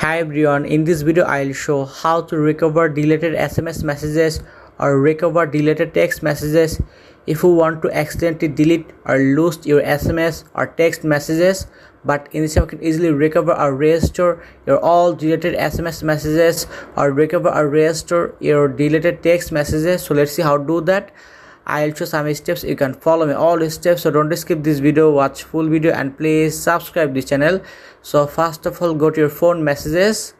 Hi everyone, in this video I'll show how to recover deleted SMS messages or recover deleted text messages. If you want to accidentally delete or lose your SMS or text messages, but in this way you can easily recover or restore your all deleted SMS messages or recover or restore your deleted text messages. So let's see how to do that. I'll show some steps. You can follow me all the steps, so don't skip this video, watch full video and please subscribe this channel. So first of all, go to your phone messages.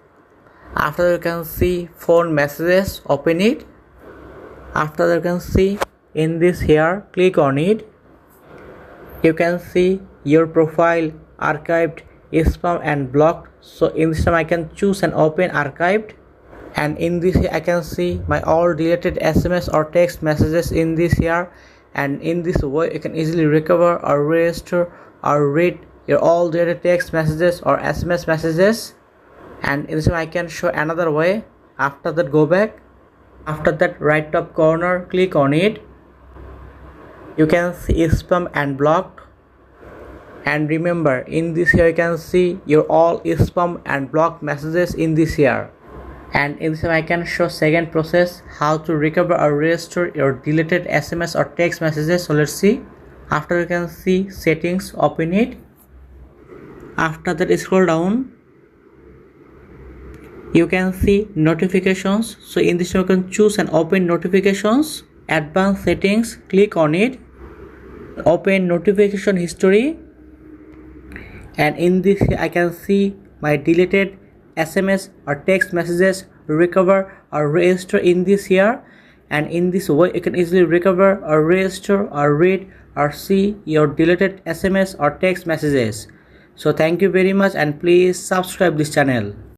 After you can see phone messages, open it. After you can see in this here, click on it. You can see your profile, archived, spam and blocked. So in this time I can choose and open archived, and in this I can see my all deleted SMS or text messages in this here, and in this way you can easily recover or restore or read your all deleted text messages or SMS messages. And in this way I can show another way. After that, go back. After that, right top corner, click on it. You can see spam and blocked, and remember in this here you can see your all spam and blocked messages in this here. And in this way I can show second process, how to recover or restore your deleted SMS or text messages. So let's see. After you can see settings, open it. After that, scroll down. You can see notifications. So in this way you can choose and open notifications. Advanced settings, click on it. Open notification history, and in this I can see my deleted SMS or text messages, recover or restore in this here. And in this way you can easily recover or restore or read or see your deleted SMS or text messages. So thank you very much, and please subscribe this channel.